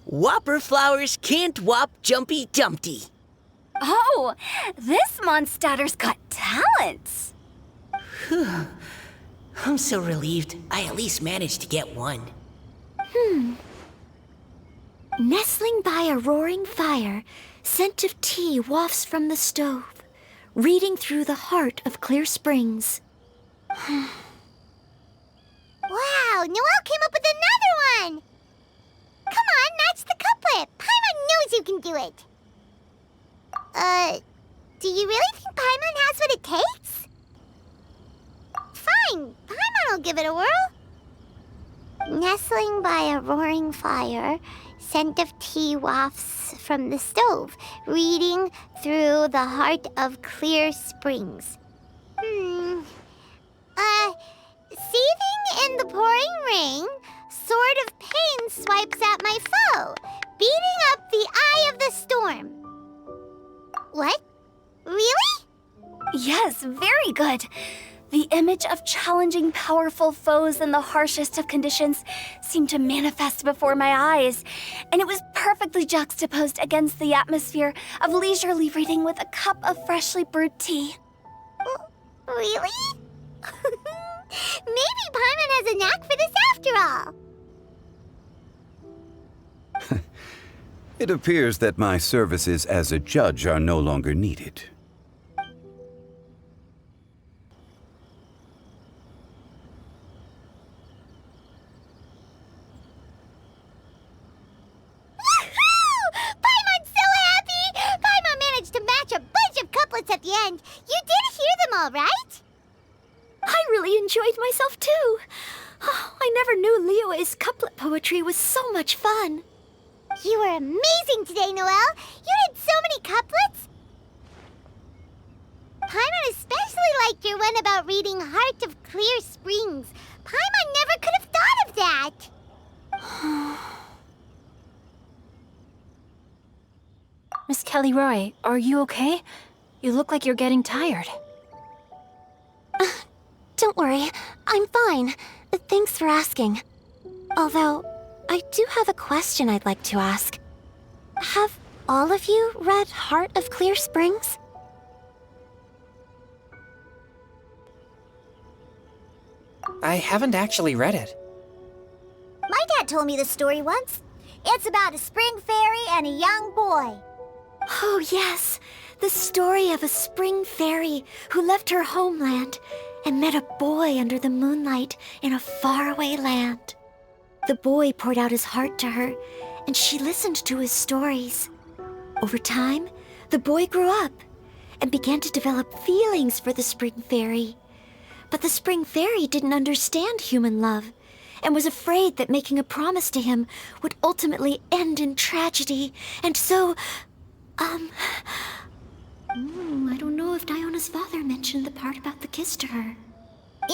Whopper flowers can't whop Jumpy Dumpty. Oh, this monster's got talents. I'm so relieved I at least managed to get one. Nestling by a roaring fire, scent of tea wafts from the stove, reading through the heart of clear springs. Wow, Noelle came up with another one! Come on, match the couplet. Paimon knows you can do it. Do you really think Paimon has what it takes? Fine, Paimon will give it a whirl. Nestling by a roaring fire, scent of tea wafts from the stove, reading through the heart of clear springs. Seething in the pouring rain, sword of pain swipes at my foe, beating up the eye of the storm. What? Really? Yes, very good. The image of challenging powerful foes in the harshest of conditions seemed to manifest before my eyes, and it was perfectly juxtaposed against the atmosphere of leisurely reading with a cup of freshly brewed tea. Really? Maybe Paimon has a knack for this after all. It appears that my services as a judge are no longer needed. Paimon's so happy! Paimon managed to match a bunch of couplets at the end. You did hear them all, right? I really enjoyed myself too. Oh, I never knew Liyue's couplet poetry was so much fun. You were amazing today, Noelle. You did so many couplets. Paimon especially liked your one about reading Heart of Clear Springs. Paimon never could have thought of that. Miss Kelly Roy, are you okay? You look like you're getting tired. Don't worry, I'm fine. Thanks for asking. Although, I do have a question I'd like to ask. Have all of you read Heart of Clear Springs? I haven't actually read it. My dad told me this story once. It's about a spring fairy and a young boy. Oh, yes. The story of a spring fairy who left her homeland and met a boy under the moonlight in a faraway land. The boy poured out his heart to her, and she listened to his stories. Over time, the boy grew up and began to develop feelings for the spring fairy. But the spring fairy didn't understand human love and was afraid that making a promise to him would ultimately end in tragedy. And so, I don't know if Diona's father mentioned the part about the kiss to her.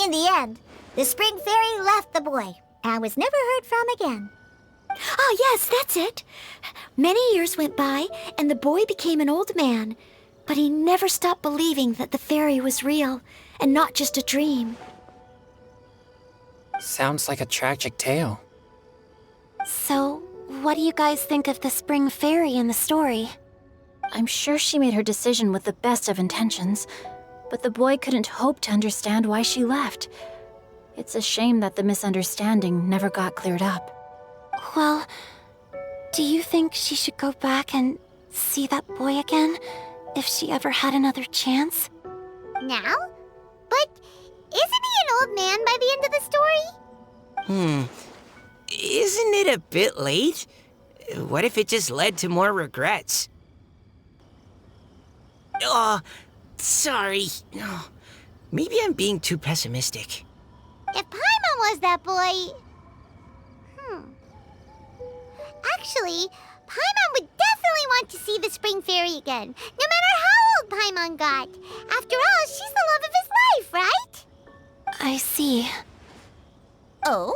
In the end, the spring fairy left the boy and was never heard from again. Oh, yes, that's it. Many years went by, and the boy became an old man, but he never stopped believing that the fairy was real and not just a dream. Sounds like a tragic tale. So, what do you guys think of the spring fairy in the story? I'm sure she made her decision with the best of intentions, but the boy couldn't hope to understand why she left. It's a shame that the misunderstanding never got cleared up. Well, do you think she should go back and see that boy again if she ever had another chance? Now? But isn't he an old man by the end of the story? Isn't it a bit late? What if it just led to more regrets? Oh, sorry. Oh, maybe I'm being too pessimistic. If Paimon was that boy... Actually, Paimon would definitely want to see the spring fairy again, no matter how old Paimon got. After all, she's the love of his life, right? I see. Oh?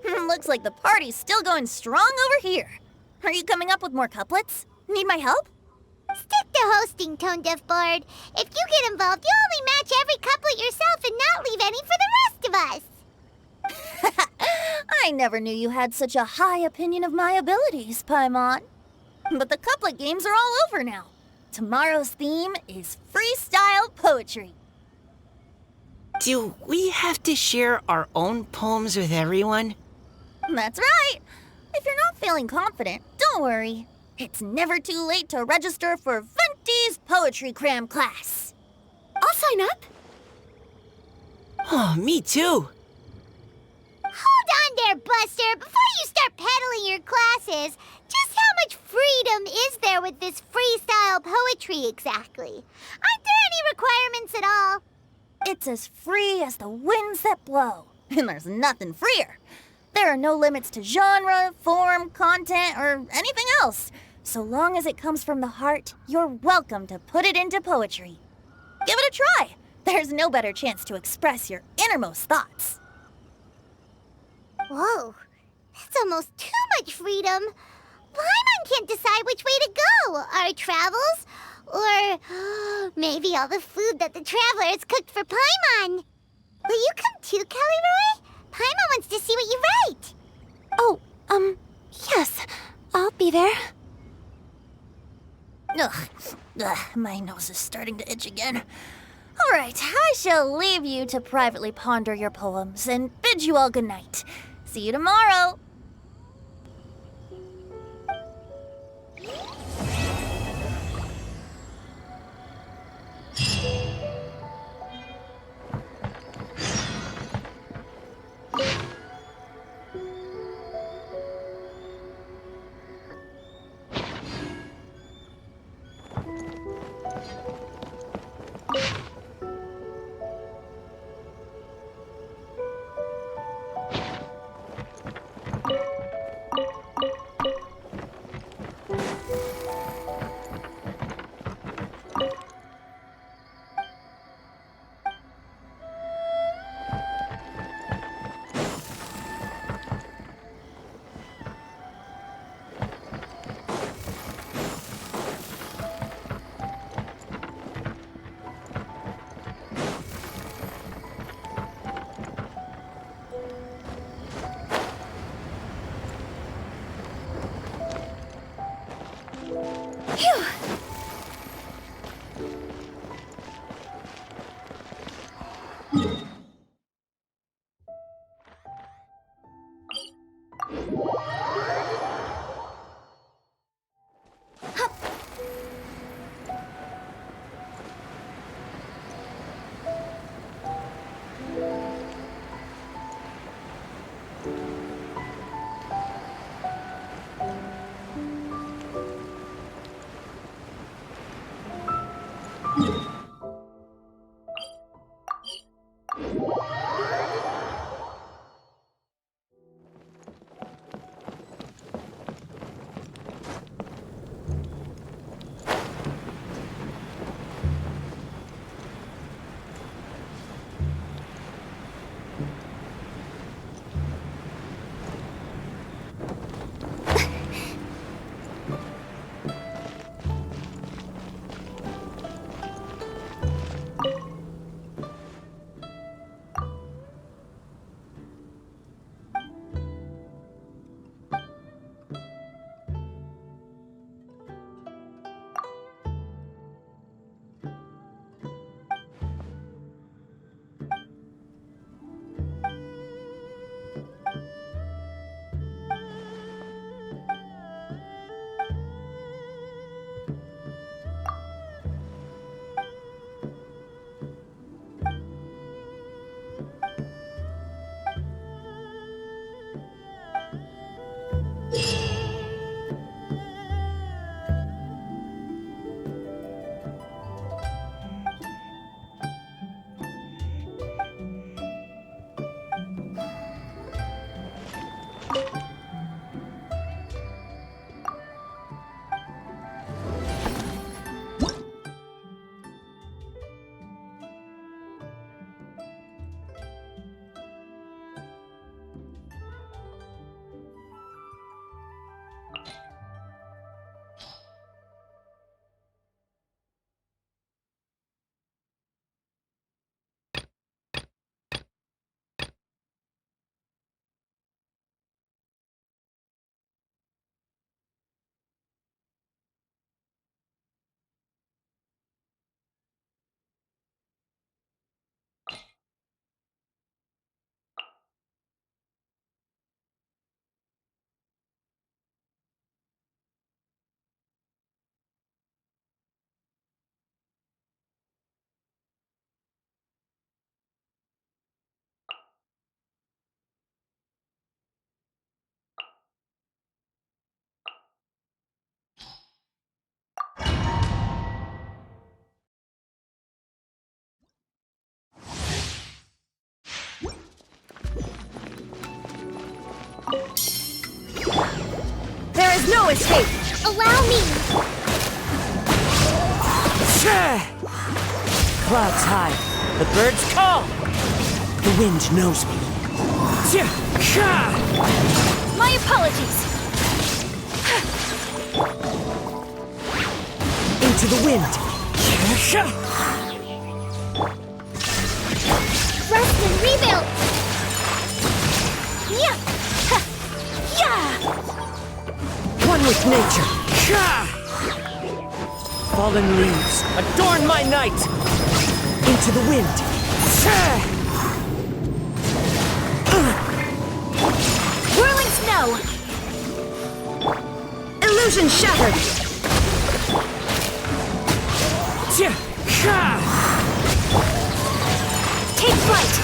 Looks like the party's still going strong over here. Are you coming up with more couplets? Need my help? Stick to hosting, Tone Deaf Bard. If you get involved, you'll only match every couplet yourself and not leave any for the rest of us. I never knew you had such a high opinion of my abilities, Paimon. But the couplet games are all over now. Tomorrow's theme is freestyle poetry. Do we have to share our own poems with everyone? That's right. If you're not feeling confident, don't worry. It's never too late to register for Venti's Poetry Cram class. I'll sign up. Oh, me too. Hold on there, Buster. Before you start peddling your classes, just how much freedom is there with this freestyle poetry exactly? Aren't there any requirements at all? It's as free as the winds that blow, and there's nothing freer. There are no limits to genre, form, content, or anything else. So long as it comes from the heart, you're welcome to put it into poetry. Give it a try. There's no better chance to express your innermost thoughts. Whoa, that's almost too much freedom. Paimon can't decide which way to go. Our travels, or maybe all the food that the travelers cooked for Paimon. Will you come too, Kelly Roy? Paimon wants to see what you write. Oh, yes. I'll be there. Ugh, my nose is starting to itch again. All right, I shall leave you to privately ponder your poems and bid you all good night. See you tomorrow. is no escape! Allow me! Clouds high. The birds call. The wind knows me. My apologies. Into the wind. Rest and rebuild! Yeah. Ha. Yeah. One with nature. Fallen leaves, adorn my night. Into the wind. Whirling snow. Illusion shattered! Take flight.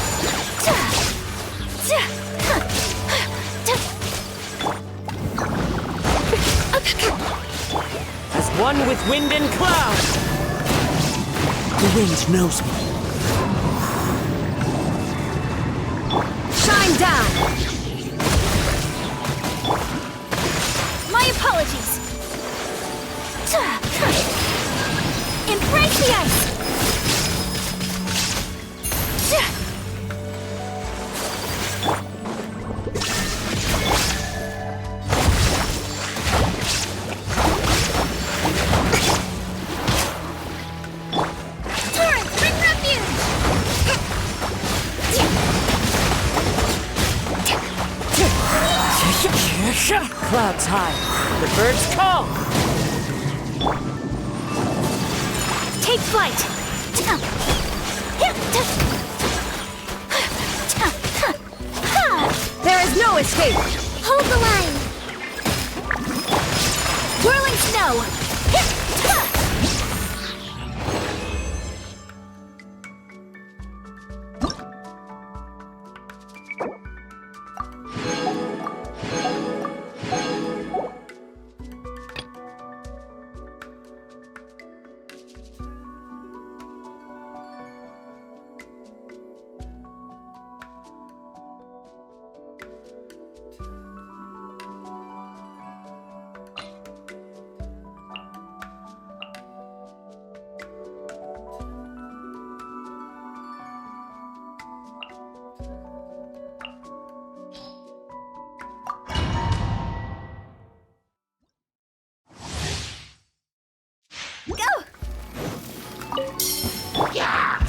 As one with wind and cloud. The wind knows me. Shine down! My apologies. Embrace the ice. Torrent, bring refuge! Clouds high. The birds call. Take flight. There is no escape! Hold the line! Whirling snow.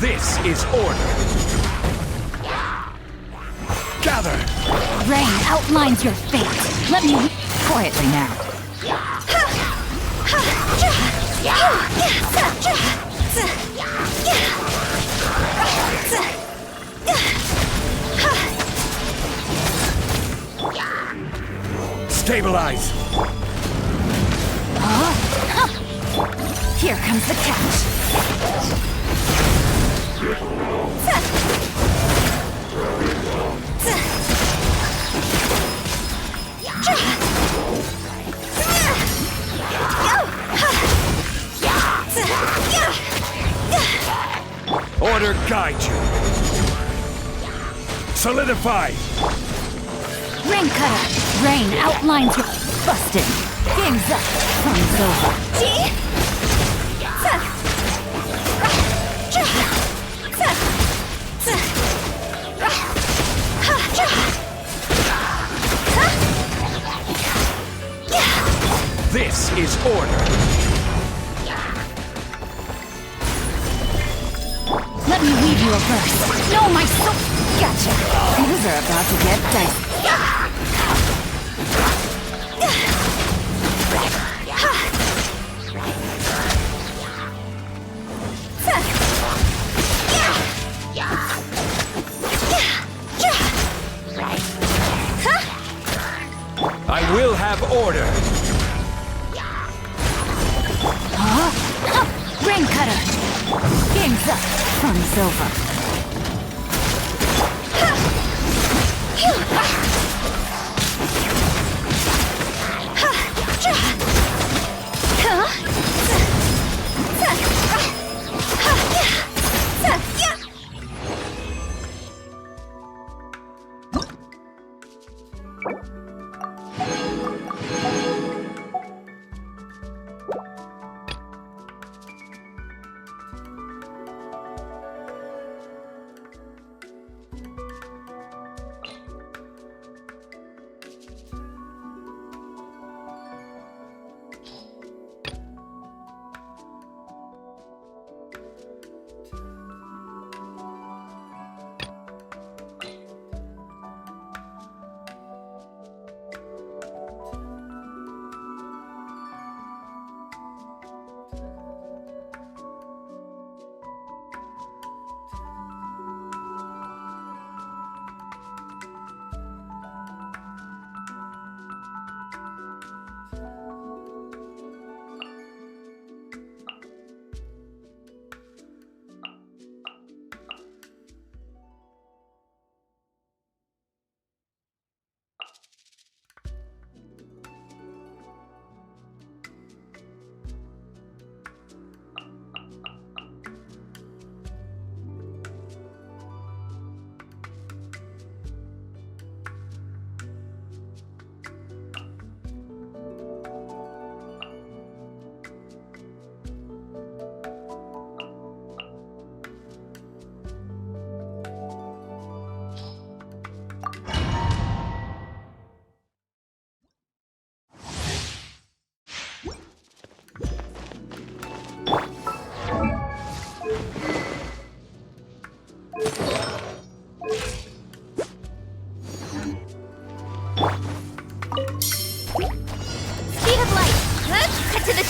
This is order. Gather! Rain outlines your fate. Let me quietly now. Stabilize! Here comes the catch. Order guide you. Solidify! Rain cutter. Rain outlines your busted. Game's up. Fun's over. This is order. Let me weave you a verse. No, my soul. Gotcha. Things are about to get dicey. I will have order. Rain cutter. Game's up. Fun's over.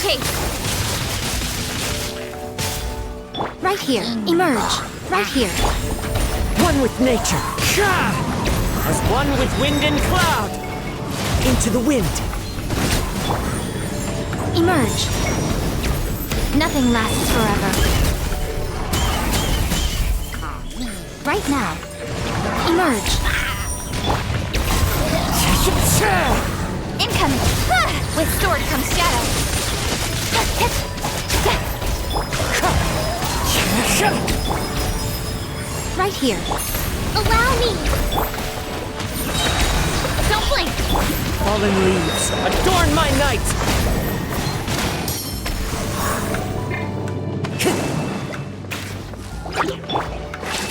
chase. Right here. Emerge. Right here. One with nature. As one with wind and cloud. Into the wind. Emerge. Nothing lasts forever. Right now. Emerge. Incoming. With sword comes shadow. Right here. Allow me! Don't blink. Fallen leaves, adorn my night!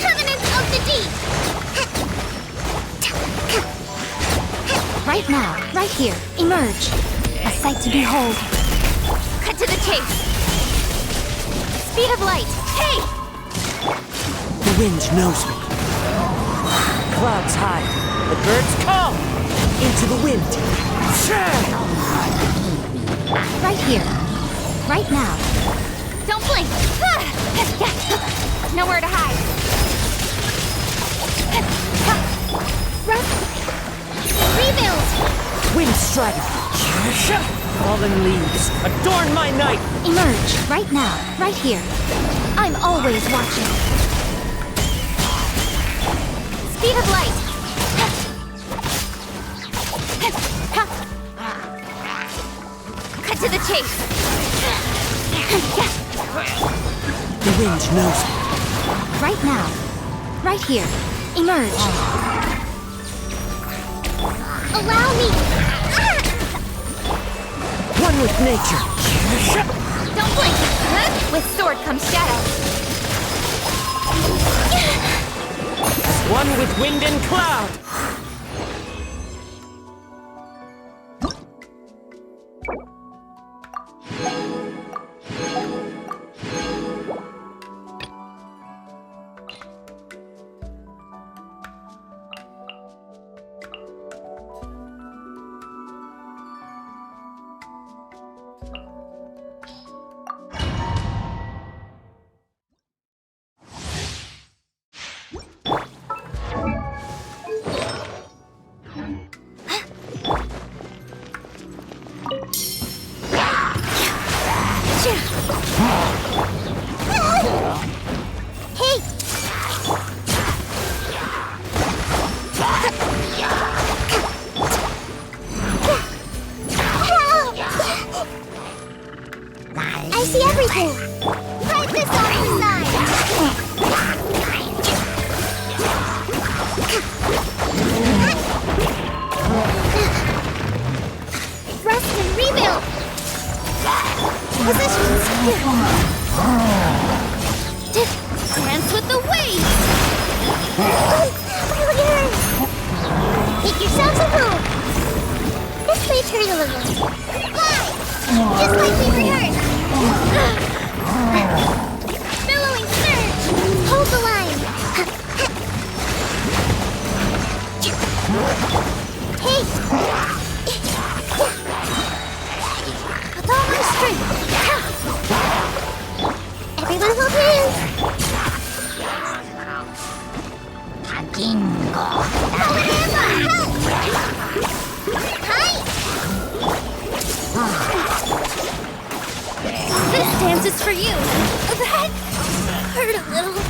Covenant of the Deep! Right now. Right here. Emerge. A sight to behold. Cut to the chase. Speed of light. Hey! The wind knows me. Clouds hide, the birds call. Into the wind. Right here. Right now. Don't blink. Nowhere to hide. Rest. Rebuild! Wind strider. Fallen leaves, adorn my night. Emerge. Right now. Right here. I'm always watching. Speed of light. Cut to the chase. The wind knows me. Right now. Right here. Emerge. Allow me! One with nature. Don't blink. With sword comes shadow. One with wind and cloud. I see everything! Break this off the side! Rest and rebuild! Positions! Dance with the waves. Make yourselves a move! This may turn a little. Fly! Just like we rehearsed! Billowing surge! Hold the line! Hey! With all my strength! Everyone hold hands! This dance is for you. That hurt a little.